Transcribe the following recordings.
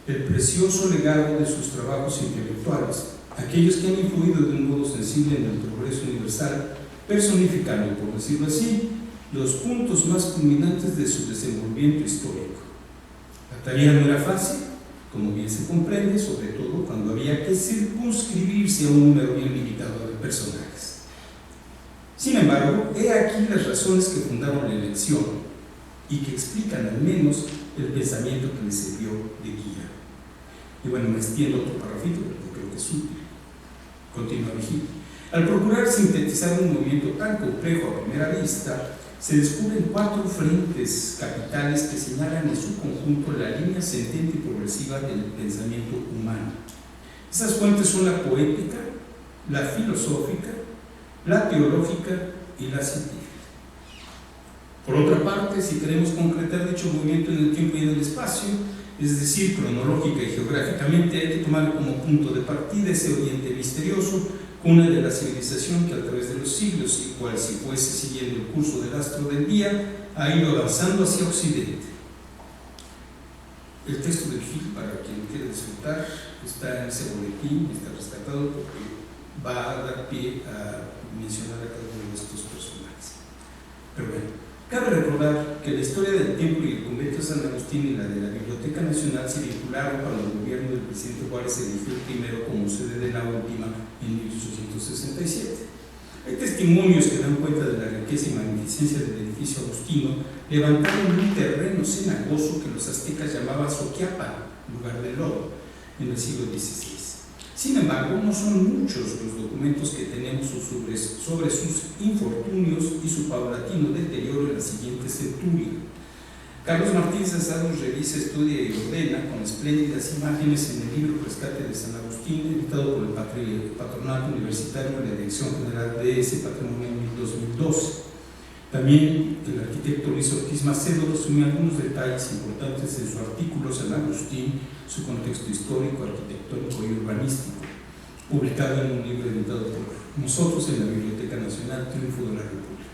el precioso legado de sus trabajos intelectuales, aquellos que han influido de un modo sensible en el progreso universal, personificando, por decirlo así, los puntos más culminantes de su desenvolvimiento histórico. La tarea no era fácil, como bien se comprende, sobre todo cuando había que circunscribirse a un número bien limitado de personajes. Sin embargo, he aquí las razones que fundaron la elección y que explican al menos el pensamiento que les sirvió de guía. Y bueno, me extiendo otro parrafito porque creo que es útil. Continúa Vigil. Al procurar sintetizar un movimiento tan complejo a primera vista, se descubren 4 frentes capitales que señalan en su conjunto la línea ascendente y progresiva del pensamiento humano. Esas fuentes son la poética, la filosófica, la teológica y la científica. Por otra parte, si queremos concretar dicho movimiento en el tiempo y en el espacio, es decir, cronológica y geográficamente, hay que tomar como punto de partida ese oriente misterioso, cuna de la civilización que a través de los siglos, y cual si fuese siguiendo el curso del astro del día, ha ido avanzando hacia occidente. El texto del Gil, para quien quiera disfrutar, está en ese boletín, está rescatado porque va a dar pie a mencionar a cada uno de estos personajes. Pero bueno, cabe recordar que la historia del templo y el convento de San Agustín y la de la Biblioteca Nacional se vincularon cuando el gobierno del presidente Juárez eligió primero como sede de la última en 1867. Hay testimonios que dan cuenta de la riqueza y magnificencia del edificio agustino, levantaron un terreno cenagoso que los aztecas llamaban Soquiapa, lugar de lodo, en el siglo XVI. Sin embargo, no son muchos los documentos que tenemos sobre sus infortunios y su paulatino deterioro en la siguiente centuria. Carlos Martínez Asado revisa, estudia y ordena con espléndidas imágenes en el libro Rescate de San Agustín, editado por el Patronato Universitario de la Dirección General de ese patrimonio en 2012. También el arquitecto Luis Ortiz Macedo resume algunos detalles importantes en su artículo San Agustín, su contexto histórico, arquitectónico y urbanístico, publicado en un libro editado por nosotros en la Biblioteca Nacional, Triunfo de la República.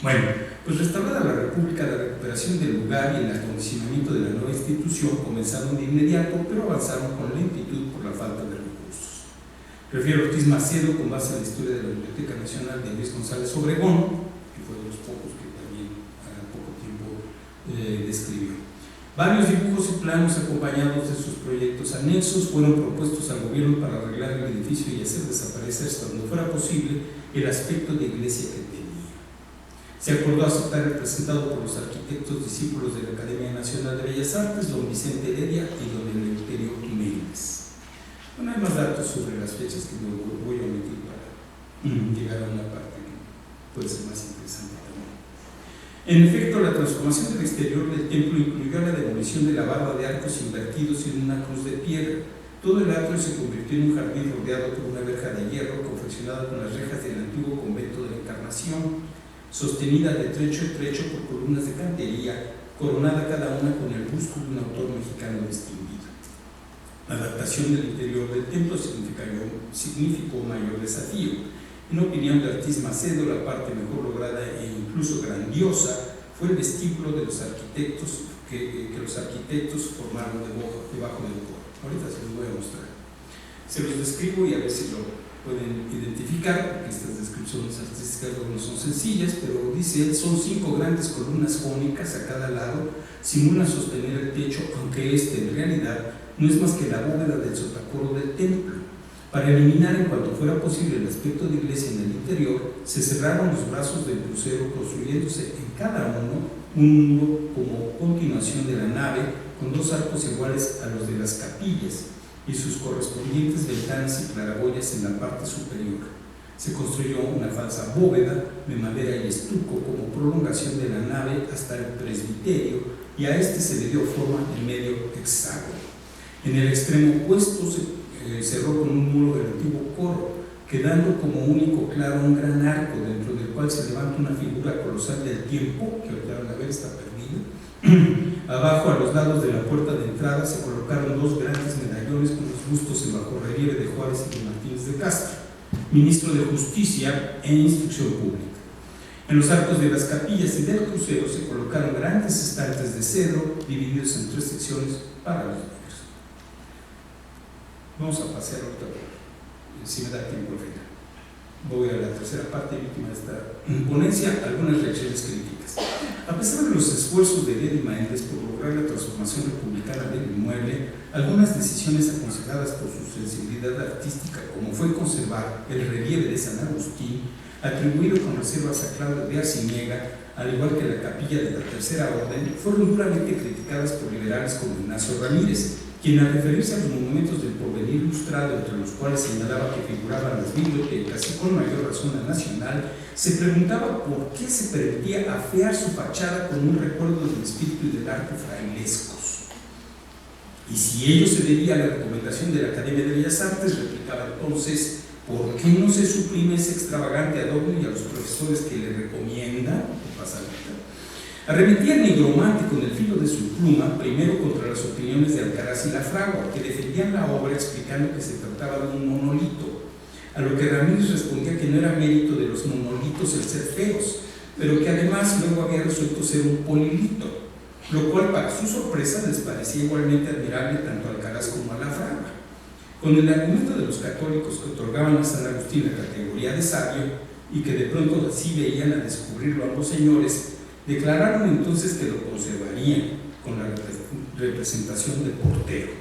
Bueno, pues restaurada la República, la recuperación del lugar y el acondicionamiento de la nueva institución comenzaron de inmediato, pero avanzaron con lentitud por la falta de recursos. Refiere Ortiz Macedo con base en la historia de la Biblioteca Nacional de Luis González Obregón, que fue de los pocos que también a poco tiempo describió. Varios dibujos y planos acompañados de sus proyectos anexos fueron propuestos al gobierno para arreglar el edificio y hacer desaparecer hasta donde fuera posible el aspecto de iglesia que tenía. Se acordó aceptar el presentado por los arquitectos discípulos de la Academia Nacional de Bellas Artes, don Vicente Heredia y don Eleuterio Méndez. Bueno, hay más datos sobre las fechas que me voy a omitir para llegar a una parte que puede ser más interesante también. En efecto, la transformación del exterior del templo incluyó la demolición de la barra de arcos invertidos en una cruz de piedra. Todo el atrio se convirtió en un jardín rodeado por una verja de hierro confeccionada con las rejas del antiguo convento de la Encarnación, sostenida de trecho en trecho por columnas de cantería, coronada cada una con el busto de un autor mexicano distinguido. La adaptación del interior del templo significó mayor desafío. En opinión de Ortiz Macedo, la parte mejor lograda e incluso grandiosa fue el vestíbulo de los arquitectos que los arquitectos formaron debajo del coro. Ahorita se los voy a mostrar. Se los describo y a ver si lo pueden identificar, porque estas descripciones artísticas no son sencillas, pero dice, son 5 grandes columnas jónicas a cada lado, simulan sostener el techo, aunque este en realidad no es más que la bóveda del sotacoro del templo. Para eliminar en cuanto fuera posible el aspecto de iglesia en el interior, se cerraron los brazos del crucero, construyéndose en cada uno un muro como continuación de la nave, con 2 arcos iguales a los de las capillas y sus correspondientes ventanas y claraboyas en la parte superior. Se construyó una falsa bóveda de madera y estuco como prolongación de la nave hasta el presbiterio, y a este se le dio forma en medio hexágono. En el extremo opuesto se cerró con un muro del antiguo coro, quedando como único claro un gran arco dentro del cual se levanta una figura colosal del tiempo, que ahorita van a ver está perdida. Abajo, a los lados de la puerta de entrada, se colocaron 2 grandes medallones con los bustos en bajorrelieve de Juárez y de Martínez de Castro, ministro de Justicia e Instrucción Pública. En los arcos de las capillas y del crucero se colocaron grandes estantes de cedro divididos en 3 secciones para los niños. Vamos a pasear ahorita, si me da tiempo al final. Voy a la tercera parte víctima de esta ponencia, algunas reacciones críticas. A pesar de los esfuerzos de Eddie Maendes por lograr la transformación republicana del inmueble, algunas decisiones aconsejadas por su sensibilidad artística, como fue conservar el relieve de San Agustín, atribuido con reservas a Claudio de Arciniega, al igual que la capilla de la Tercera Orden, fueron duramente criticadas por liberales como Ignacio Ramírez, quien al referirse a los monumentos del porvenir ilustrado, entre los cuales señalaba que figuraban las bibliotecas y con mayor razón la Nacional, se preguntaba por qué se permitía afear su fachada con un recuerdo del espíritu y del arte frailescos. Y si ello se debía a la recomendación de la Academia de Bellas Artes, replicaba entonces, ¿por qué no se suprime ese extravagante adorno y a los profesores que le recomiendan? Arremetía el nigromante con el filo de su pluma, primero contra las opiniones de Alcaraz y Lafragua, que defendían la obra explicando que se trataba de un monolito, a lo que Ramírez respondía que no era mérito de los monolitos el ser feos, pero que además luego había resuelto ser un polilito, lo cual para su sorpresa les parecía igualmente admirable tanto a Alcaraz como a Lafragua. Con el argumento de los católicos que otorgaban a San Agustín la categoría de sabio y que de pronto así veían a descubrirlo ambos señores, declararon entonces que lo conservarían con la representación de portero.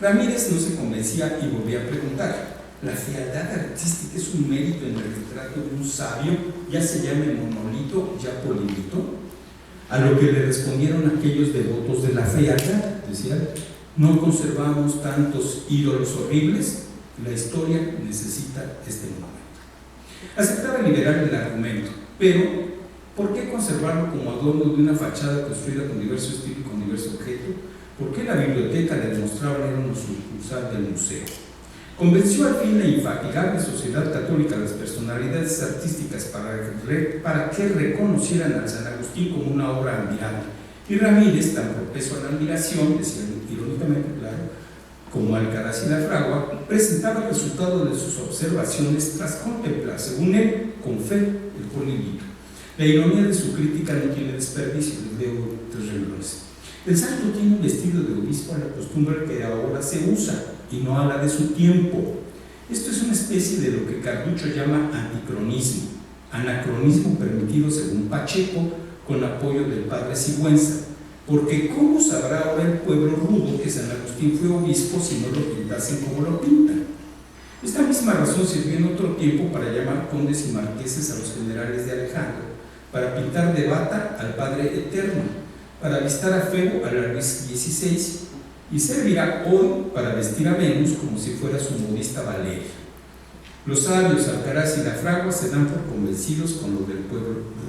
Ramírez no se convencía y volvía a preguntar: ¿la fealdad artística es un mérito en el retrato de un sabio, ya se llame monolito, ya polilito? A lo que le respondieron aquellos devotos de la fealdad, decían: no conservamos tantos ídolos horribles, la historia necesita este monumento. Aceptaba liberar el argumento, pero ¿por qué conservarlo como adorno de una fachada construida con diverso estilo y con diverso objeto? ¿Por qué la biblioteca le demostraba era una sucursal del museo? Convenció al fin la infatigable Sociedad Católica a las personalidades artísticas para que reconocieran al San Agustín como una obra admirable. Y Ramírez, tan propenso a la admiración, decía irónicamente, claro, como Alcaraz y Lafragua, presentaba el resultado de sus observaciones tras contemplar, según él, con fe, el polilito. La ironía de su crítica no tiene desperdicio, les leo 3 renglones. El santo tiene un vestido de obispo a la costumbre que ahora se usa y no a la de su tiempo. Esto es una especie de lo que Carducho llama anticronismo, anacronismo permitido según Pacheco con apoyo del padre Sigüenza, porque ¿cómo sabrá ahora el pueblo rudo que San Agustín fue obispo si no lo pintasen como lo pintan? Esta misma razón sirvió en otro tiempo para llamar condes y marqueses a los generales de Alejandro, para pintar de bata al Padre Eterno, para avistar a Febo a la Luis XVI, y servirá hoy para vestir a Venus como si fuera su modista Valeria. Los sabios Alcaraz y Lafragua se dan por convencidos con lo del pueblo rudo.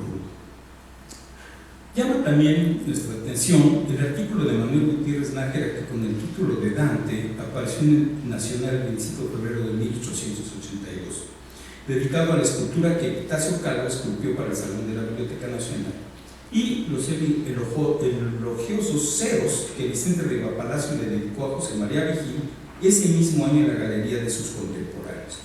Llama también nuestra atención el artículo de Manuel Gutiérrez Nájera, que con el título de Dante apareció en el Nacional el 25 de febrero de 1882, dedicado a la escultura que Epitacio Calvo esculpió para el Salón de la Biblioteca Nacional, y los elogiosos ceros que Vicente Rivapalacio le dedicó a José María Vigil ese mismo año en la galería de sus contemporáneos.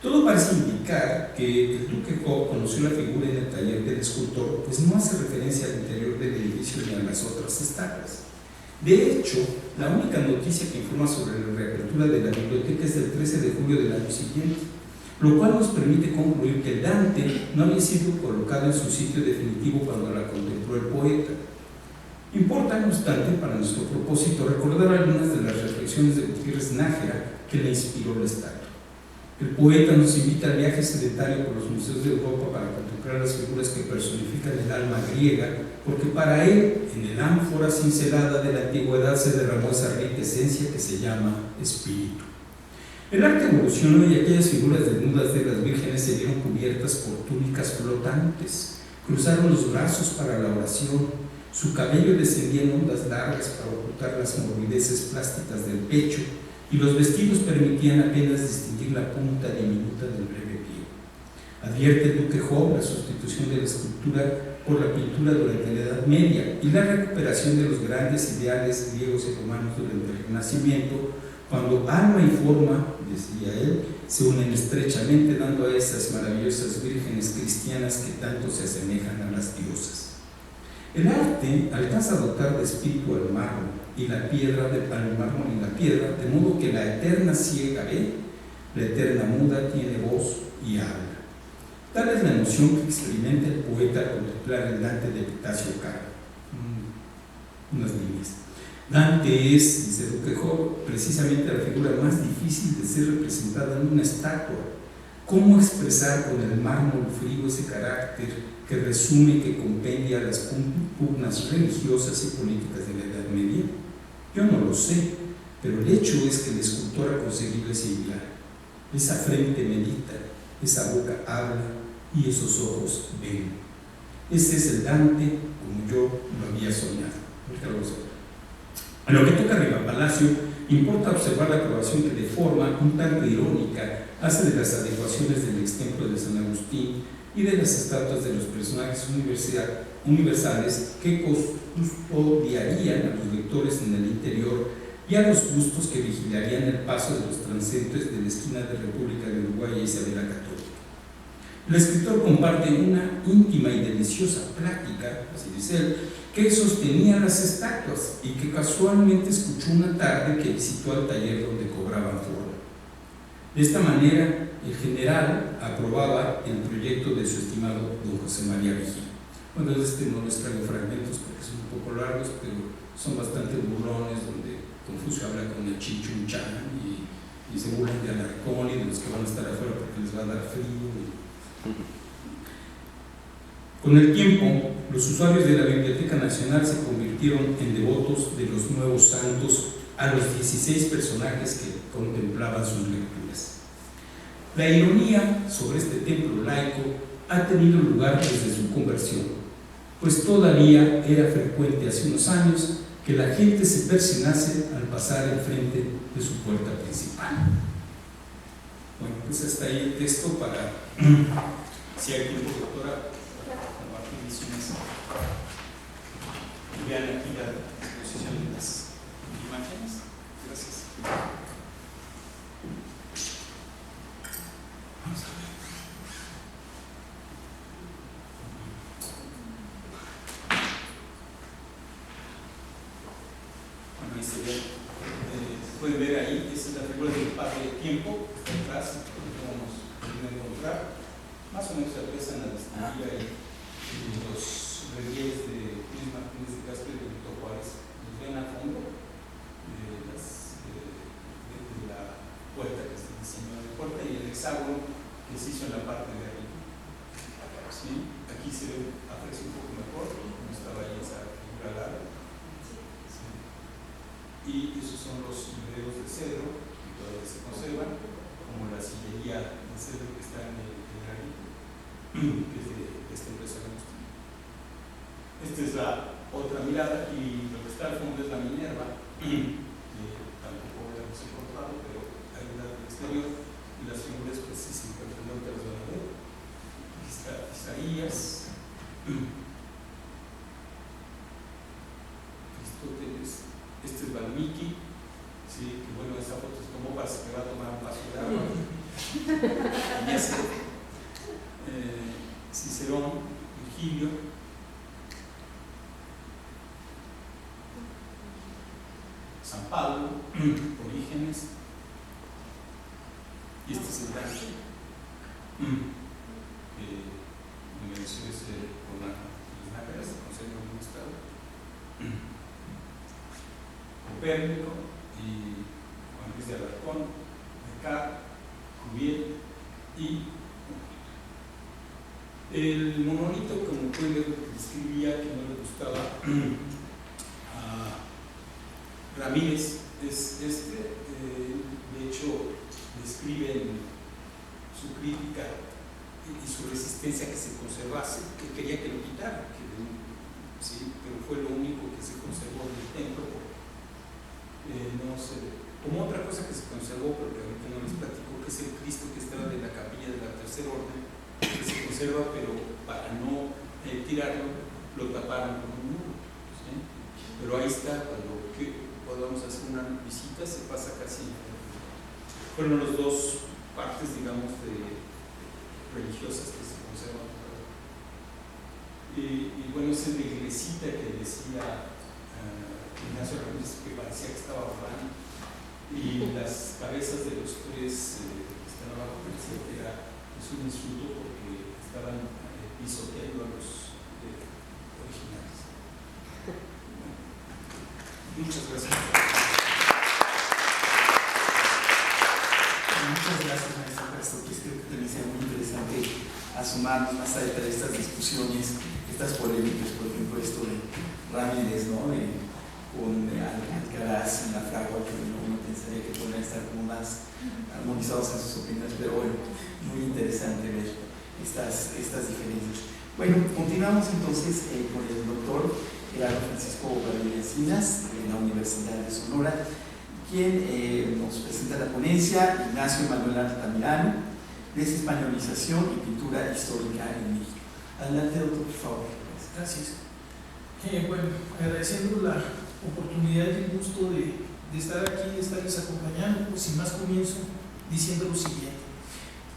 Todo parece indicar que el duque Job conoció la figura en el taller del escultor, pues no hace referencia al interior del edificio ni a las otras estatuas. De hecho, la única noticia que informa sobre la reapertura de la biblioteca es del 13 de julio del año siguiente, lo cual nos permite concluir que Dante no había sido colocado en su sitio definitivo cuando la contempló el poeta. Importa, no obstante, para nuestro propósito, recordar algunas de las reflexiones de Gutiérrez Nájera que le inspiró la estatua. El poeta nos invita al viaje sedentario por los museos de Europa para contemplar las figuras que personifican el alma griega, porque para él, en el ánfora cincelada de la antigüedad, se derramó esa rica esencia que se llama espíritu. El arte evolucionó y aquellas figuras desnudas de las vírgenes se vieron cubiertas por túnicas flotantes, cruzaron los brazos para la oración, su cabello descendía en ondas largas para ocultar las morbideces plásticas del pecho, y los vestidos permitían apenas distinguir la punta diminuta del breve pie. Advierte el duque Job la sustitución de la escultura por la pintura durante la Edad Media y la recuperación de los grandes ideales griegos y romanos durante el Renacimiento, cuando alma y forma, decía él, se unen estrechamente, dando a esas maravillosas vírgenes cristianas que tanto se asemejan a las diosas. El arte alcanza a dotar de espíritu al mármol y la piedra, de modo que la eterna ciega ve, la eterna muda tiene voz y habla. Tal es la emoción que experimenta el poeta al contemplar el Dante de Epitafio Caro. Unas líneas. Dante es, dice Duque Job, precisamente la figura más difícil de ser representada en una estatua. ¿Cómo expresar con el mármol frío ese carácter que resume, que compendia las pugnas religiosas y políticas de la Edad Media? Yo no lo sé, pero el hecho es que el escultor ha conseguido ese ideal. Esa frente medita, esa boca habla y esos ojos ven. Ese es el Dante como yo lo había soñado. En lo que toca a Riva Palacio, importa observar la aprobación que de forma un tanto irónica hace de las adecuaciones del extemplo de San Agustín y de las estatuas de los personajes universales que custodiarían a los lectores en el interior y a los gustos que vigilarían el paso de los transeúntes de la esquina de República de Uruguay e Isabela Católica. El escritor comparte una íntima y deliciosa plática, así dice él, que sostenía las estatuas y que casualmente escuchó una tarde que visitó al taller donde cobraban forma. De esta manera, el general aprobaba el proyecto de su estimado don José María Vigil. Bueno, no les traigo fragmentos porque son un poco largos, pero son bastante burlones, donde Confucio habla con el Chinchunchán y se burlan de Alarcón y de los que van a estar afuera porque les va a dar frío. Con el tiempo, los usuarios de la Biblioteca Nacional se convirtieron en devotos de los nuevos santos a los 16 personajes que contemplaban sus lecturas. La ironía sobre este templo laico ha tenido lugar desde su conversión, pues todavía era frecuente hace unos años que la gente se persignase al pasar enfrente de su puerta principal. Bueno, pues hasta ahí el texto para, si hay tiempo, doctora, compartir visiones. Vean aquí la exposición de las imágenes. Gracias. Vamos a ver. Bueno, ahí se ve. Pueden ver ahí, esa es la figura del padre de tiempo, que está atrás, que vamos a encontrar. Más o menos se aprecian a distinguir ahí los relieves de Luis Martínez de Castro y de Benito Juárez. Los ven al fondo de la puerta que se diseñó de puerta y el hexágono que se hizo en la parte de arriba. ¿Sí? Aquí se ve, aprecia un poco mejor, como estaba ahí esa figura larga. Y esos son los videos de cedro que todavía se conservan, como la sillería de cedro que está en el granito, que es de este empresa Agustín. Esta es la otra mirada y lo que está al fondo es la Minerva, que tampoco la hemos encontrado, pero hay una del exterior y las figuras pues sí se encuentran, ahorita las van a ver. Aquí está Isaías, Aristóteles. Este es Valmiki, sí, que bueno, esa foto es como para que va a tomar un vaso de agua. Y ese, Cicerón, Virgilio, San Pablo, Orígenes, y este es el Dante, que me mencioné con las nácaras, se conserva en un estado. Copérnico y Juan Luis de Alarcón, Descartes, Cuvier y el monolito, como pueden ver, lo que describía que no le gustaba a Ramírez es este. De hecho, describe en su crítica y su resistencia que se conservase, que quería que lo quitaran, sí, pero fue lo único que se conservó del templo. No sé, como otra cosa que se conservó, pero que ahorita no les platico, que es el Cristo que estaba de la capilla de la Tercera Orden, que se conserva, pero para no tirarlo, lo taparon con un muro. ¿Sí? Pero ahí está, cuando podamos hacer una visita, se pasa casi. Fueron las dos partes, digamos, religiosas que se conservan. y bueno, esa iglesita que decía Ignacio Ramírez, que parecía que estaba volando, y las cabezas de los tres que están abajo parecía que era un insulto porque estaban pisoteando a los originales. Bueno, muchas gracias. Muchas gracias, maestra, por esto que creo que también sea muy interesante asomarnos más allá de estas discusiones, estas polémicas, por ejemplo, esto de Ramírez, ¿no? Con Alcaraz y la fragua, que uno pensaría que podrían estar como más armonizados en sus opiniones, pero bueno, muy interesante ver estas diferencias. Bueno, continuamos entonces con el doctor Gerardo Francisco Gabriel Encinas, de la Universidad de Sonora, quien nos presenta la ponencia Ignacio Manuel Altamirano, desespañolización y pintura histórica en México. Adelante, doctor, por favor. Gracias. Bueno, agradeciendo la oportunidad y el gusto de estar aquí, de estarles acompañando, pues sin más comienzo diciendo lo siguiente.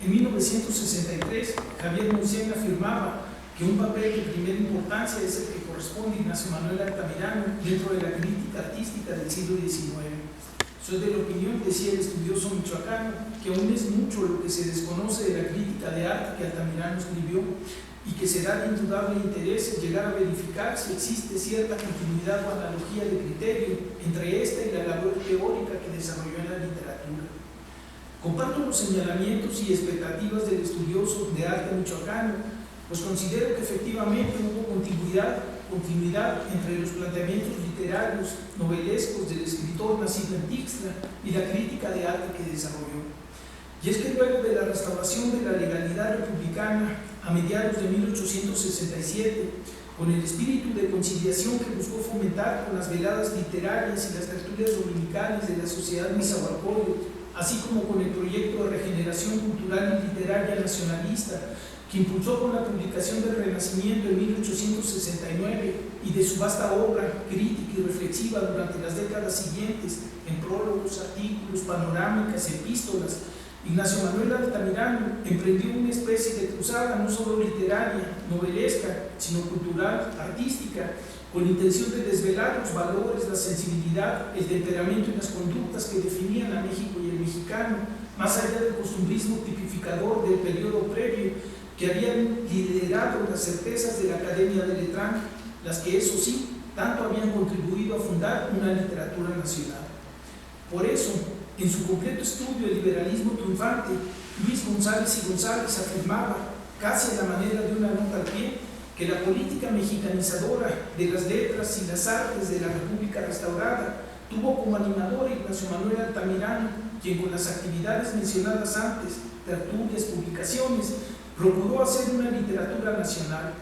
En 1963, Javier Monsen afirmaba que un papel de primera importancia es el que corresponde a Ignacio Manuel Altamirano dentro de la crítica artística del siglo XIX. Soy de la opinión, decía el estudioso michoacano, que aún es mucho lo que se desconoce de la crítica de arte que Altamirano escribió y que será de indudable interés llegar a verificar si existe cierta continuidad o analogía de criterio entre esta y la labor teórica que desarrolló en la literatura. Comparto los señalamientos y expectativas del estudioso de arte michoacano, pues considero que efectivamente hubo continuidad entre los planteamientos literarios, novelescos del escritor nacido en Tixla y la crítica de arte que desarrolló. Y es que luego de la restauración de la legalidad republicana a mediados de 1867, con el espíritu de conciliación que buscó fomentar con las veladas literarias y las tertulias dominicales de la sociedad Nezahualcóyotl, así como con el proyecto de regeneración cultural y literaria nacionalista que impulsó con la publicación del Renacimiento en 1869 y de su vasta obra crítica y reflexiva durante las décadas siguientes, en prólogos, artículos, panorámicas, epístolas, Ignacio Manuel Altamirano emprendió una especie de cruzada no solo literaria, novelesca, sino cultural, artística, con la intención de desvelar los valores, la sensibilidad, el temperamento y las conductas que definían a México y el mexicano, más allá del costumbrismo tipificador del periodo previo que habían liderado las certezas de la Academia de Letrán, las que, eso sí, tanto habían contribuido a fundar una literatura nacional. Por eso, en su completo estudio del liberalismo triunfante, Luis González y González afirmaba, casi a la manera de una nota al pie, que la política mexicanizadora de las letras y las artes de la República restaurada tuvo como animador a Ignacio Manuel Altamirano, quien con las actividades mencionadas antes, tertulias, publicaciones, procuró hacer una literatura nacional.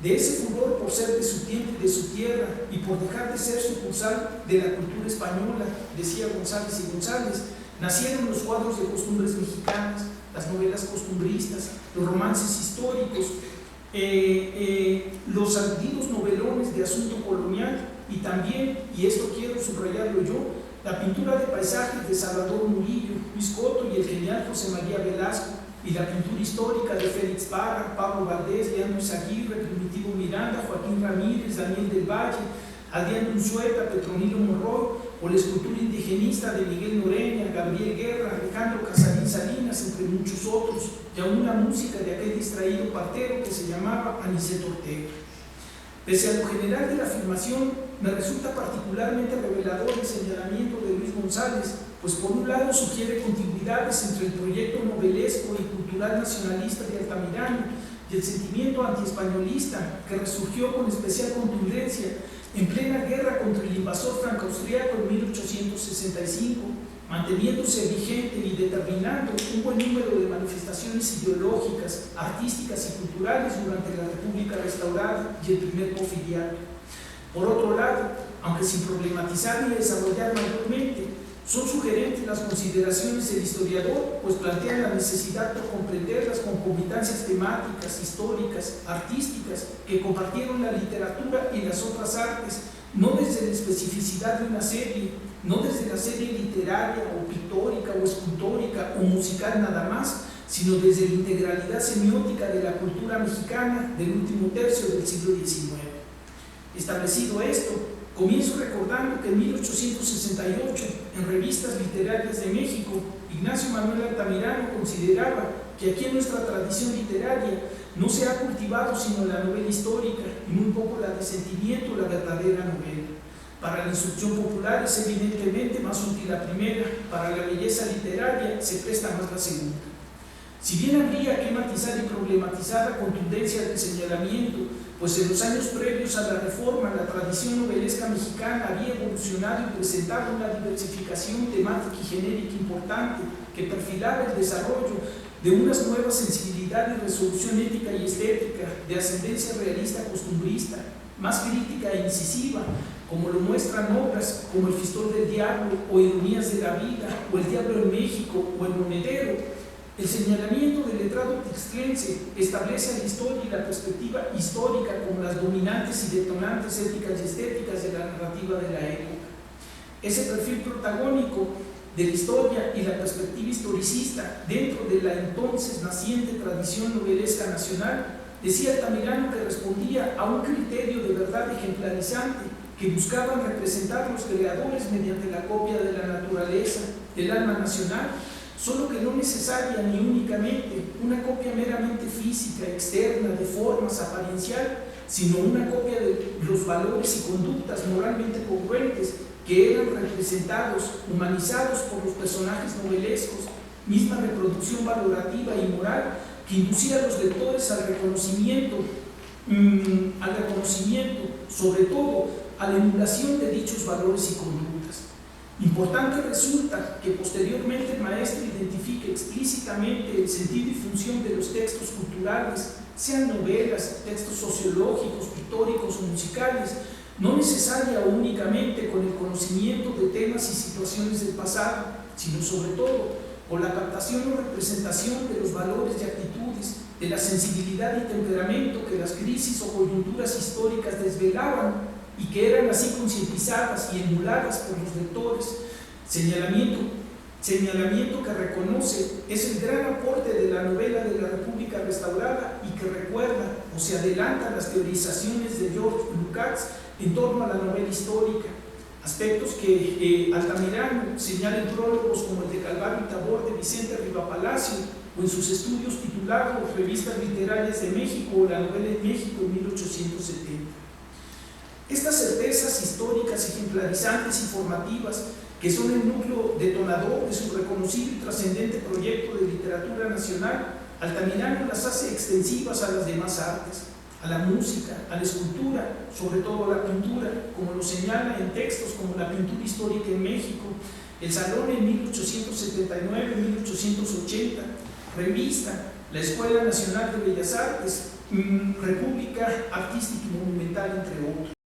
De ese furor por ser de su tiempo y de su tierra y por dejar de ser sucursal de la cultura española, decía González y González, nacieron los cuadros de costumbres mexicanas, las novelas costumbristas, los romances históricos, los aludidos novelones de asunto colonial y también, y esto quiero subrayarlo yo, la pintura de paisajes de Salvador Murillo, Luis Coto y el genial José María Velasco, y la pintura histórica de Félix Parra, Pablo Valdés, Leandro Izaguirre, Primitivo Miranda, Joaquín Ramírez, Daniel del Valle, Adrián Unzueta, Petronilo Monroy, o la escultura indigenista de Miguel Noreña, Gabriel Guerra, Alejandro Casarín Salinas, entre muchos otros, y aún la música de aquel distraído partero que se llamaba Aniceto Ortega. Pese a lo general de la afirmación, me resulta particularmente revelador el señalamiento de Luis González, pues por un lado sugiere continuidades entre el proyecto novelesco y cultural nacionalista de Altamirano y el sentimiento antiespañolista que resurgió con especial contundencia en plena guerra contra el invasor franco-austriaco en 1865, manteniéndose vigente y determinando un buen número de manifestaciones ideológicas, artísticas y culturales durante la República restaurada y el primer porfiriato. Por otro lado, aunque sin problematizar ni desarrollar mayormente, son sugerentes las consideraciones del historiador, pues plantean la necesidad de comprender las concomitancias temáticas, históricas, artísticas que compartieron la literatura y las otras artes, no desde la especificidad de una serie, no desde la serie literaria o pictórica o escultórica o musical nada más, sino desde la integralidad semiótica de la cultura mexicana del último tercio del siglo XIX. Establecido esto, comienzo recordando que en 1868, en Revistas Literarias de México, Ignacio Manuel Altamirano consideraba que aquí en nuestra tradición literaria no se ha cultivado sino la novela histórica y muy poco la de sentimiento, la verdadera novela. Para la instrucción popular es evidentemente más útil la primera, para la belleza literaria se presta más la segunda. Si bien habría que matizar y problematizar la contundencia del señalamiento, pues en los años previos a la reforma la tradición novelesca mexicana había evolucionado y presentado una diversificación temática y genérica importante que perfilaba el desarrollo de unas nuevas sensibilidades de resolución ética y estética, de ascendencia realista costumbrista, más crítica e incisiva, como lo muestran obras como El Fistol del Diablo o Ironías de la Vida o El Diablo en México o El Monedero. El señalamiento del letrado tixtlense establece a la historia y la perspectiva histórica como las dominantes y detonantes éticas y estéticas de la narrativa de la época. Ese perfil protagónico de la historia y la perspectiva historicista dentro de la entonces naciente tradición novelesca nacional, decía Altamirano que respondía a un criterio de verdad ejemplarizante que buscaban representar los creadores mediante la copia de la naturaleza, del alma nacional, solo que no necesaria ni únicamente una copia meramente física, externa, de formas, apariencial, sino una copia de los valores y conductas moralmente congruentes que eran representados, humanizados por los personajes novelescos, misma reproducción valorativa y moral que inducía a los lectores al reconocimiento, sobre todo a la emulación de dichos valores y conductas. Importante resulta que posteriormente el maestro identifique explícitamente el sentido y función de los textos culturales, sean novelas, textos sociológicos, pictóricos o musicales, no necesaria o únicamente con el conocimiento de temas y situaciones del pasado, sino sobre todo con la captación o representación de los valores y actitudes, de la sensibilidad y temperamento que las crisis o coyunturas históricas desvelaban y que eran así concientizadas y emuladas por los lectores. Señalamiento que reconoce es el gran aporte de la novela de la República Restaurada y que recuerda o se adelanta a las teorizaciones de George Lukács en torno a la novela histórica, aspectos que Altamirano señala en prólogos como el de Calvario y Tabor de Vicente Rivapalacio o en sus estudios titulados Revistas Literarias de México o La Novela en México en 1870. Estas certezas históricas ejemplarizantes y formativas, que son el núcleo detonador de su reconocido y trascendente proyecto de literatura nacional, Altamirano las hace extensivas a las demás artes, a la música, a la escultura, sobre todo a la pintura, como lo señala en textos como La pintura histórica en México, El Salón en 1879-1880, Revista, la Escuela Nacional de Bellas Artes, República Artística y Monumental, entre otros.